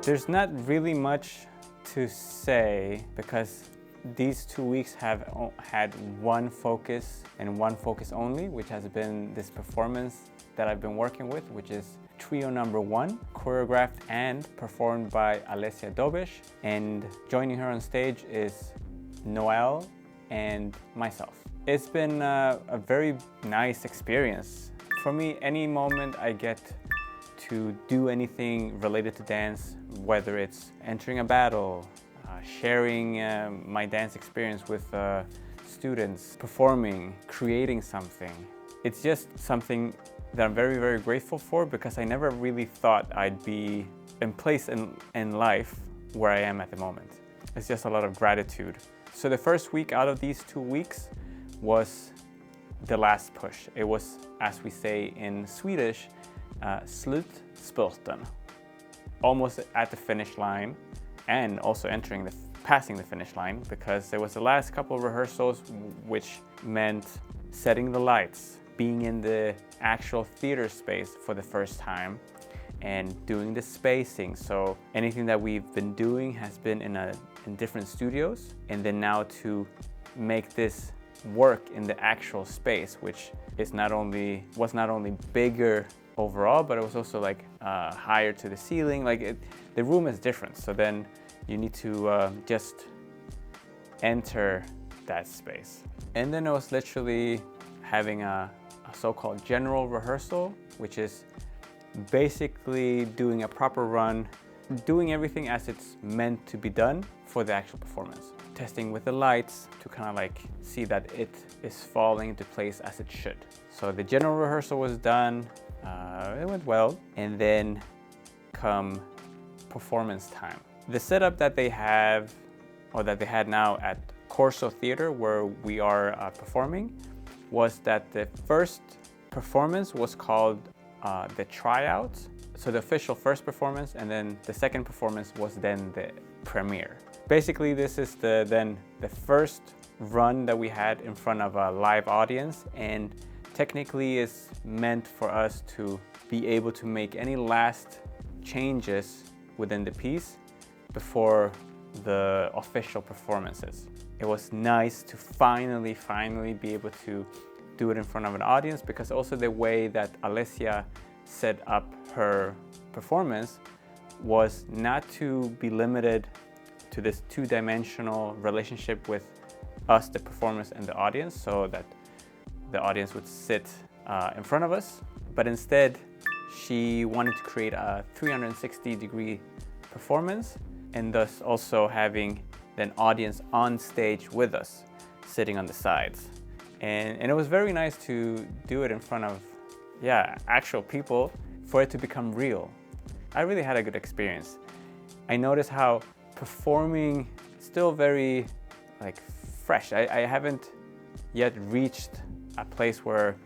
There's not really much to say because these 2 weeks have had one focus and one focus only, which has been this performance that I've been working with, which is Trio Number 1, choreographed and performed by Alessia Dobish. And joining her on stage is Noel and myself. It's been a very nice experience. For me, any moment I get to do anything related to dance, whether it's entering a battle, sharing my dance experience with students, performing, creating something. It's just something that I'm very, very grateful for because I never really thought I'd be in place in life where I am at the moment. It's just a lot of gratitude. So the first week out of these 2 weeks was the last push. It was, as we say in Swedish, slutspurten. Almost at the finish line and also passing the finish line, because there was the last couple of rehearsals, which meant setting the lights, being in the actual theater space for the first time and doing the spacing. So anything that we've been doing has been in different studios, and then now to make this work in the actual space, which was not only bigger overall, but it was also like higher to the ceiling. The room is different, so then you need to just enter that space. And then I was literally having a so-called general rehearsal, which is basically doing a proper run, doing everything as it's meant to be done for the actual performance. Testing with the lights to kind of like see that it is falling into place as it should. So the general rehearsal was done, it went well, and then come performance time. The setup that they have, or that they had now at Corso Theater, where we are performing, was that the first performance was called the tryout. So the official first performance, and then the second performance was then the premiere. Basically, this is the first run that we had in front of a live audience, and technically is meant for us to be able to make any last changes within the piece before the official performances. It was nice to finally be able to do it in front of an audience, because also the way that Alessia set up her performance was not to be limited to this two-dimensional relationship with us, the performers, and the audience, so that the audience would sit in front of us, but instead she wanted to create a 360-degree performance, and thus also having an audience on stage with us, sitting on the sides. And it was very nice to do it in front of, actual people, for it to become real. I really had a good experience. I noticed how performing still very fresh. I haven't yet reached a place where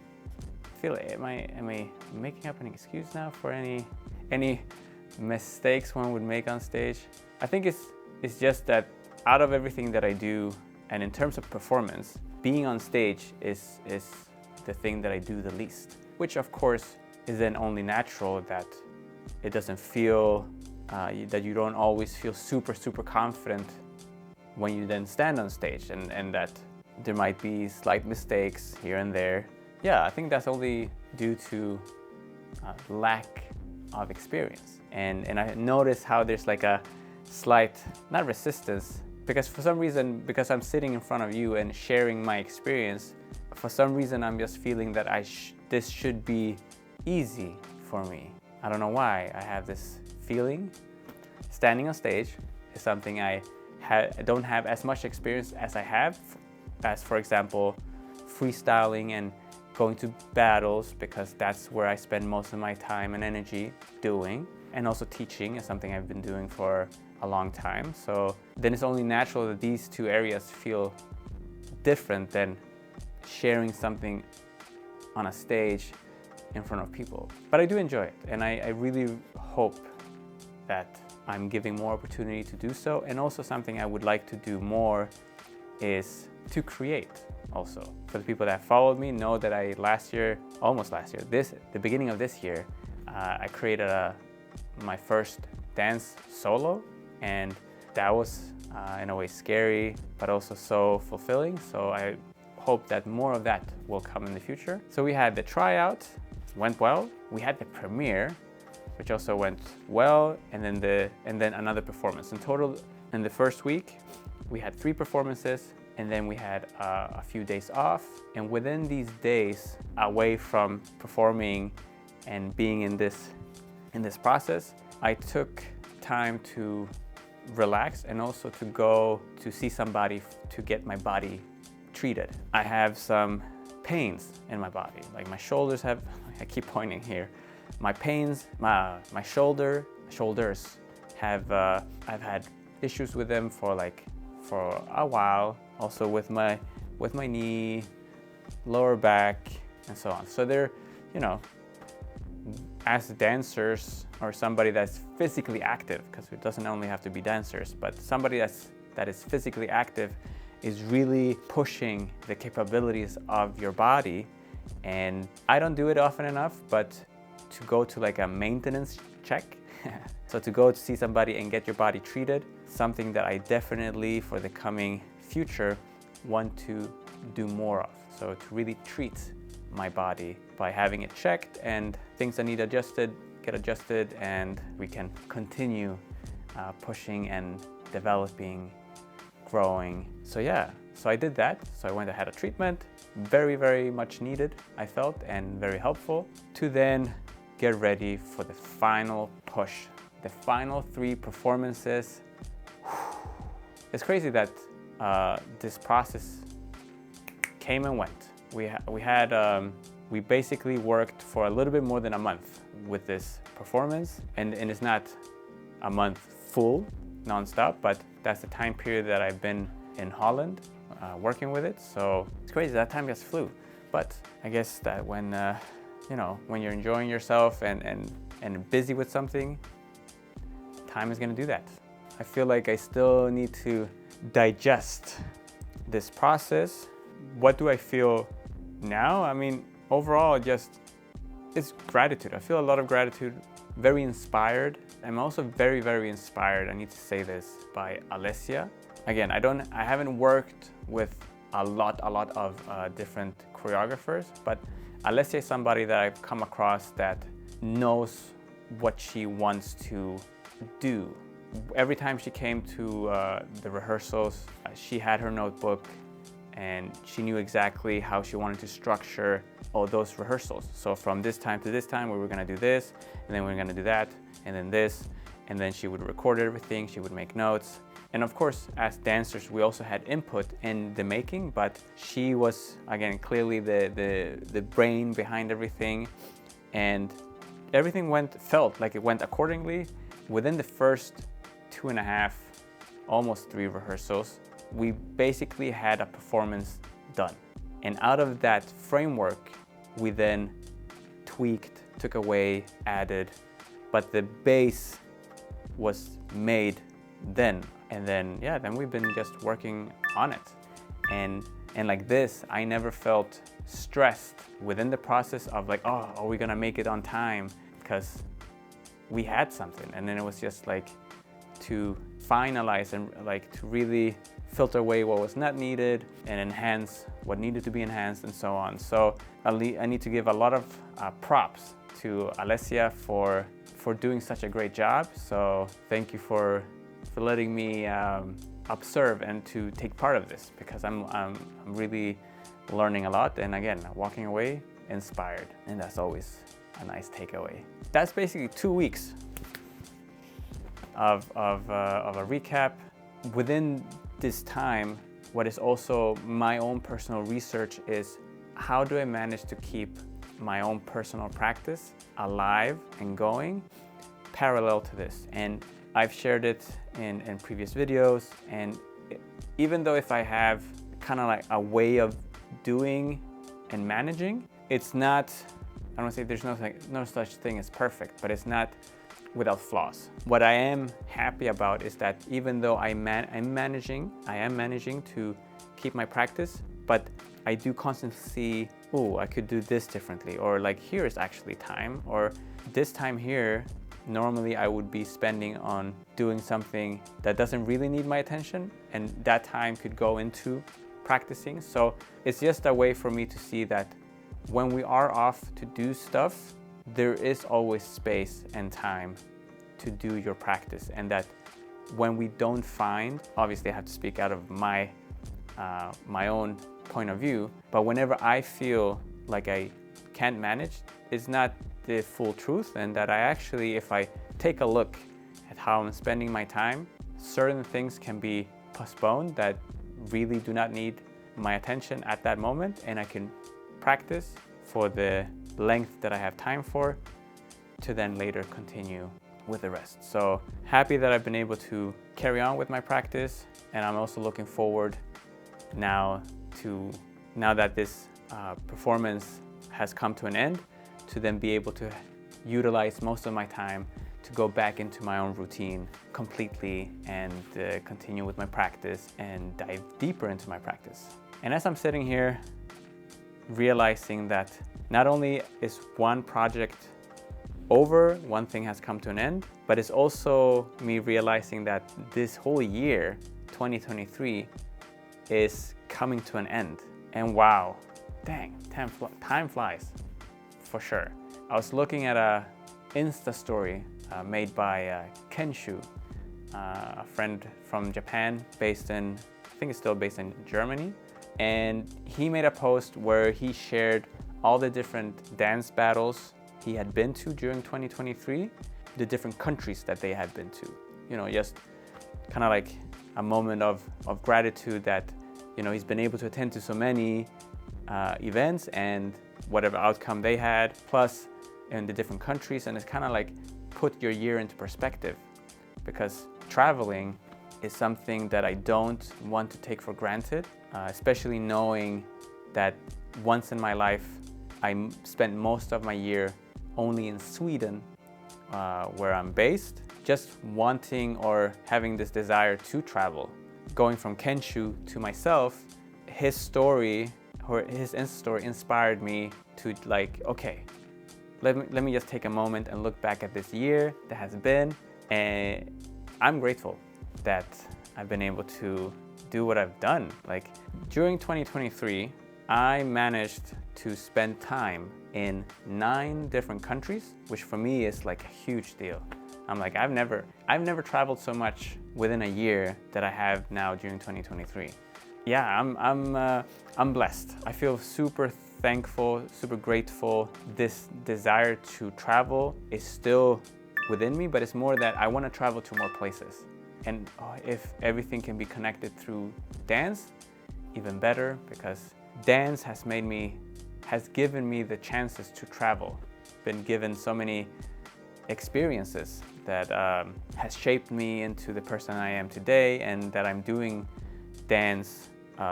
I feel, am I making up an excuse now for any mistakes one would make on stage? I think it's just that out of everything that I do, and in terms of performance, being on stage is the thing that I do the least, which of course is then only natural that it doesn't feel, that you don't always feel super confident when you then stand on stage, and that there might be slight mistakes here and there. Yeah, I think that's only due to lack of experience. And I notice how there's like a slight, not resistance, because for some reason, because I'm sitting in front of you and sharing my experience, for some reason I'm just feeling that this should be easy for me. I don't know why I have this feeling. Standing on stage is something I don't have as much experience as I have, as for example, freestyling and going to battles, because that's where I spend most of my time and energy doing. And also teaching is something I've been doing for a long time. So then it's only natural that these two areas feel different than sharing something on a stage in front of people. But I do enjoy it, and I really hope that I'm giving more opportunity to do so. And also something I would like to do more is to create also. For the people that followed me know that the beginning of this year, I created my first dance solo, and that was in a way scary, but also so fulfilling. So I hope that more of that will come in the future. So we had the tryout, went well. We had the premiere, which also went well, and then another performance. In total, in the first week, we had 3 performances, and then we had a few days off. And within these days, away from performing and being in this process, I took time to relax and also to go to see somebody to get my body treated. I have some pains in my body, like my shoulders have, I keep pointing here, my pains, my shoulders have, I've had issues with them for a while, also with my knee, lower back, and so on. So they're, you know, as dancers or somebody that's physically active, because it doesn't only have to be dancers, but somebody that is physically active is really pushing the capabilities of your body. And I don't do it often enough, but to go to like a maintenance check, so to go to see somebody and get your body treated, something that I definitely for the coming future want to do more of. So to really treat my body by having it checked, and things that need adjusted get adjusted, and we can continue pushing and developing, growing. So yeah, so I did that. So I went and had a treatment, very, very much needed, I felt, and very helpful, to then get ready for the final push, the final 3 performances. It's crazy that this process came and went. We basically worked for a little bit more than a month with this performance, and it's not a month full, non-stop, but that's the time period that I've been in Holland working with it. So it's crazy, that time just flew. But I guess that when you know, when you're enjoying yourself and busy with something, time is gonna do that. I feel like I still need to digest this process. What do I feel now? I mean, overall, it's gratitude. I feel a lot of gratitude, very inspired. I'm also very, very inspired, I need to say this, by Alessia. Again, I haven't worked with a lot of different choreographers, but Alessia is somebody that I've come across that knows what she wants to do. Every time she came to the rehearsals, she had her notebook and she knew exactly how she wanted to structure all those rehearsals. So from this time to this time, we were gonna do this, and then we were gonna do that, and then this, and then she would record everything, she would make notes. And of course, as dancers, we also had input in the making, but she was, again, clearly the brain behind everything, and everything felt like it went accordingly. Within the first 2.5, almost 3 rehearsals, we basically had a performance done. And out of that framework, we then tweaked, took away, added, but the base was made then. And then, yeah, then we've been just working on it. And like this, I never felt stressed within the process of like, oh, are we gonna make it on time? Because we had something. And then it was just like to finalize and like to really filter away what was not needed and enhance what needed to be enhanced and so on. So I need to give a lot of props to Alessia for doing such a great job. So thank you for letting me observe and to take part of this, because I'm really learning a lot, and again, walking away inspired, and that's always a nice takeaway. That's basically 2 weeks of a recap. Within this time, what is also my own personal research is how do I manage to keep my own personal practice alive and going parallel to this. And I've shared it in previous videos, and even though if I have kind of like a way of doing and managing, it's not, I don't want to say there's no such thing as perfect, but it's not without flaws. What I am happy about is that even though I am managing to keep my practice, but I do constantly see, oh, I could do this differently, or like here is actually time, or this time here normally I would be spending on doing something that doesn't really need my attention, and that time could go into practicing. So it's just a way for me to see that when we are off to do stuff, there is always space and time to do your practice, and that when we don't find, obviously I have to speak out of my own point of view, but whenever I feel like I can't manage, it's not the full truth, and that I actually, if I take a look at how I'm spending my time, certain things can be postponed that really do not need my attention at that moment, and I can practice for the length that I have time for to then later continue with the rest. So happy that I've been able to carry on with my practice, and I'm also looking forward now that this performance has come to an end, to then be able to utilize most of my time to go back into my own routine completely and continue with my practice and dive deeper into my practice. And as I'm sitting here realizing that not only is one project over, one thing has come to an end, but it's also me realizing that this whole year, 2023, is coming to an end. And wow, dang, time flies, for sure. I was looking at a Insta story made by Kenshu, a friend from Japan, I think it's still based in Germany. And he made a post where he shared all the different dance battles he had been to during 2023, the different countries that they had been to. You know, just kind of like a moment of gratitude that, you know, he's been able to attend to so many events and whatever outcome they had, plus in the different countries. And it's kind of like put your year into perspective, because traveling is something that I don't want to take for granted, especially knowing that once in my life, I spent most of my year only in Sweden, where I'm based, just wanting or having this desire to travel. Going from Kenshu to myself, his story, or his Insta story, inspired me to like, okay, let me just take a moment and look back at this year that has been, and I'm grateful that I've been able to do what I've done. Like during 2023, I managed to spend time in 9 different countries, which for me is like a huge deal. I'm like, I've never traveled so much within a year that I have now during 2023. Yeah, I'm blessed. I feel super thankful, super grateful. This desire to travel is still within me, but it's more that I want to travel to more places. And if everything can be connected through dance, even better, because dance has given me the chances to travel. Been given so many experiences that has shaped me into the person I am today, and that I'm doing dance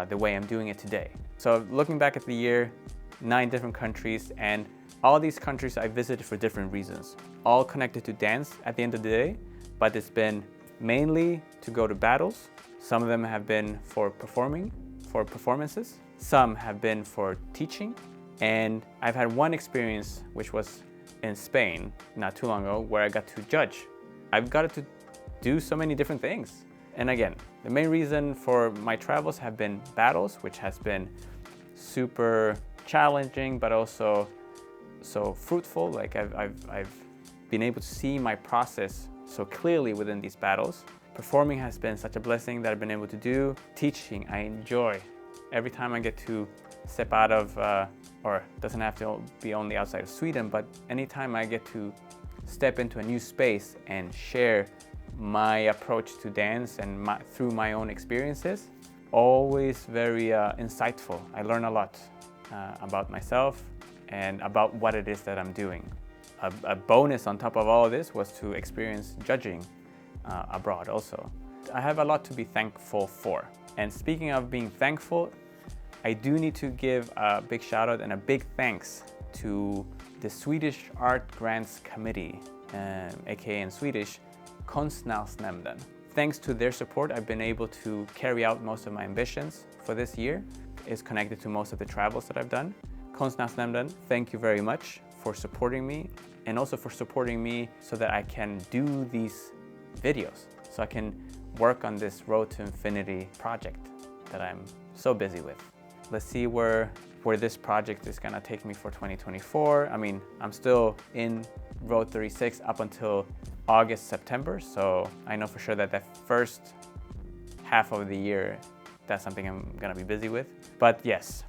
the way I'm doing it today. So looking back at the year, 9 different countries, and all these countries I visited for different reasons, all connected to dance at the end of the day, but it's been mainly to go to battles. Some of them have been for performances. Some have been for teaching. And I've had one experience, which was in Spain not too long ago, where I got to judge. I've got to do so many different things. And again, the main reason for my travels have been battles, which has been super challenging, but also so fruitful. Like I've been able to see my process so clearly within these battles. Performing has been such a blessing that I've been able to do. Teaching, I enjoy. Every time I get to step out of, or doesn't have to be only outside of Sweden, but anytime I get to step into a new space and share my approach to dance and through my own experiences, always very insightful. I learn a lot about myself and about what it is that I'm doing. A bonus on top of all of this was to experience judging abroad also. I have a lot to be thankful for. And speaking of being thankful, I do need to give a big shout out and a big thanks to the Swedish Art Grants Committee, aka in Swedish, Konstnärsnämnden. Thanks to their support, I've been able to carry out most of my ambitions for this year. It's connected to most of the travels that I've done. Konstnärsnämnden, thank you very much for supporting me, and also for supporting me so that I can do these videos, so I can work on this Road to Infinity project that I'm so busy with. Let's see where this project is gonna take me for 2024. I mean, I'm still in Road 36 up until August, September, so I know for sure that the first half of the year, that's something I'm gonna be busy with. But yes,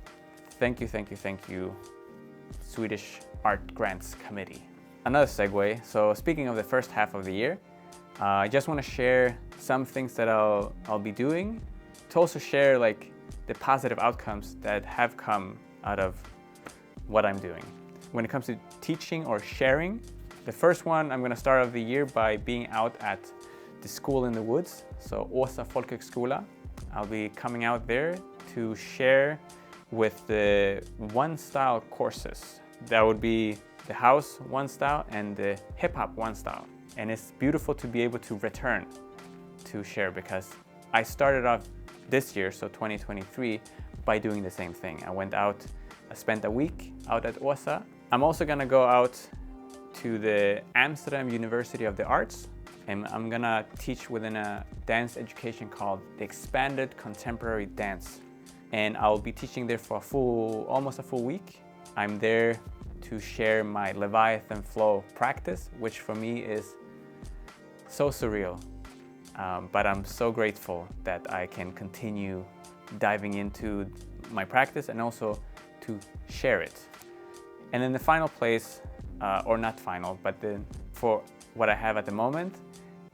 thank you, Swedish Art Grants Committee. Another segue, so speaking of the first half of the year, I just wanna share some things that I'll be doing to also share like the positive outcomes that have come out of what I'm doing. When it comes to teaching or sharing, the first one, I'm gonna start off the year by being out at the school in the woods, so Åsa Folkhögskola. I'll be coming out there to share with the One Style courses. That would be the house One Style and the hip hop One Style. And it's beautiful to be able to return to share, because I started off this year, so 2023, by doing the same thing. I spent a week out at Åsa. I'm also gonna go out to the Amsterdam University of the Arts, and I'm gonna teach within a dance education called the Expanded Contemporary Dance. And I'll be teaching there for almost a full week. I'm there to share my Leviathan Flow practice, which for me is so surreal. But I'm so grateful that I can continue diving into my practice and also to share it. And then the final place, or not final, but for what I have at the moment,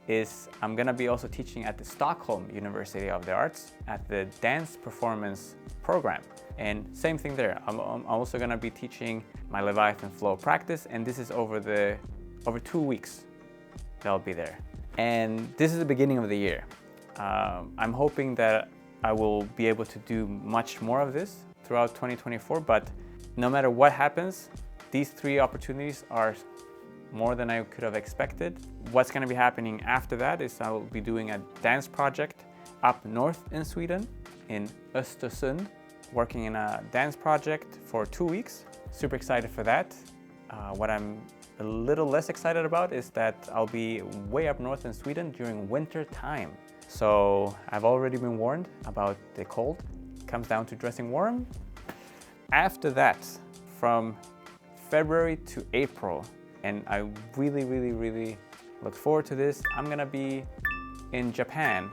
is I'm gonna be also teaching at the Stockholm University of the Arts at the dance performance program. And same thing there, I'm also gonna be teaching my Leviathan Flow practice, and this is over 2 weeks that I'll be there. And this is the beginning of the year. I'm hoping that I will be able to do much more of this throughout 2024, but no matter what happens, these 3 opportunities are more than I could have expected. What's gonna be happening after that is I'll be doing a dance project up north in Sweden, in Östersund, working in a dance project for 2 weeks. Super excited for that. What I'm a little less excited about is that I'll be way up north in Sweden during winter time. So I've already been warned about the cold. It comes down to dressing warm. After that, from February to April, and I really look forward to this, I'm gonna be in Japan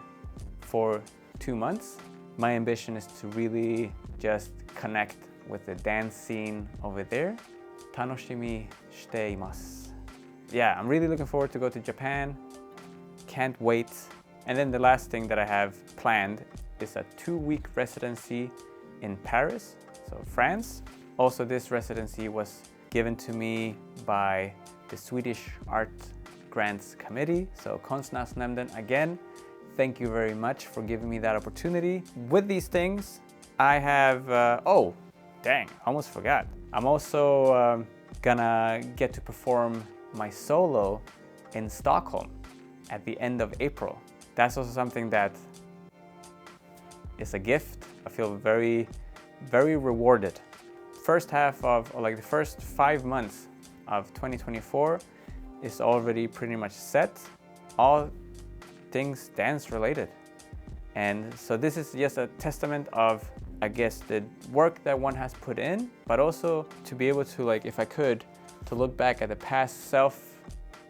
for 2 months. My ambition is to really just connect with the dance scene over there. Tanoshimi shite imasu. Yeah, I'm really looking forward to go to Japan. Can't wait. And then the last thing that I have planned is a 2-week residency in Paris, so France. Also, this residency was given to me by the Swedish Art Grants Committee, so Konstnärsnämnden. Again, thank you very much for giving me that opportunity. With these things, I have, oh, dang, almost forgot. I'm also gonna get to perform my solo in Stockholm at the end of April. That's also something that is a gift. I feel very rewarded. First half of, or like the first 5 months of 2024 is already pretty much set. All things dance related. And so this is just a testament of, I guess, the work that one has put in, but also to be able to, like, if I could, to look back at the past self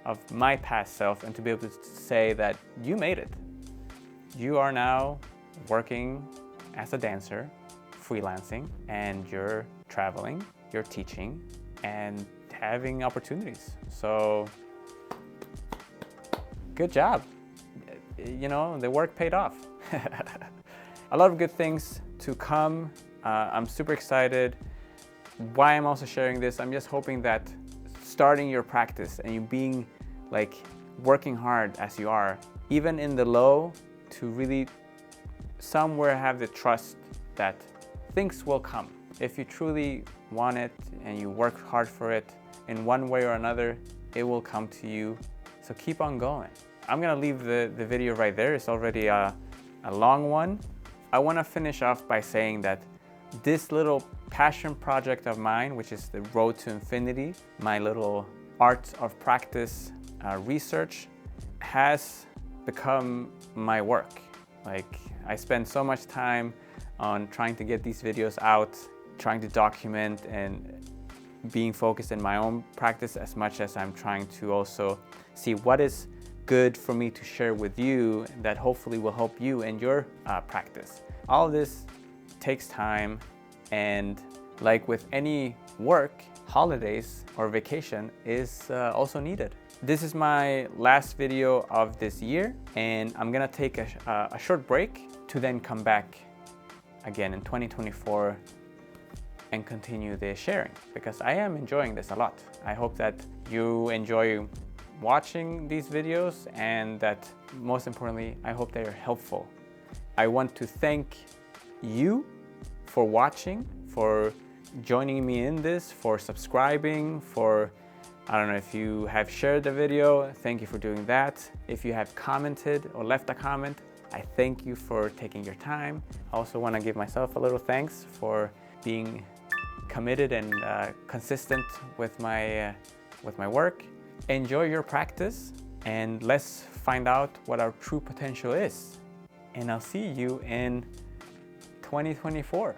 of my past self and to be able to say that you made it. You are now working as a dancer, freelancing, and you're traveling, you're teaching, and having opportunities. So, good job. You know, the work paid off. A lot of good things to come. I'm super excited. Why I'm also sharing this, I'm just hoping that starting your practice and you being like working hard as you are, even in the low, to really somewhere have the trust that things will come. If you truly want it and you work hard for it in one way or another, it will come to you. So keep on going. I'm gonna leave the video right there. It's already a long one. I wanna finish off by saying that this little passion project of mine, which is the Road to Infinity, my little art of practice research, has become my work. Like, I spend so much time on trying to get these videos out, trying to document and being focused in my own practice as much as I'm trying to also see what is good for me to share with you that hopefully will help you in your practice. All of this takes time, and like with any work, holidays or vacation is also needed. This is my last video of this year, and I'm gonna take a short break to then come back again in 2024 and continue the sharing, because I am enjoying this a lot. I hope that you enjoy watching these videos, and that most importantly, I hope they are helpful. I want to thank you for watching, for joining me in this, for subscribing, for, I don't know if you have shared the video, thank you for doing that. If you have commented or left a comment, I thank you for taking your time. I also want to give myself a little thanks for being committed and consistent with my work. Enjoy your practice, and let's find out what our true potential is. And I'll see you in 2024.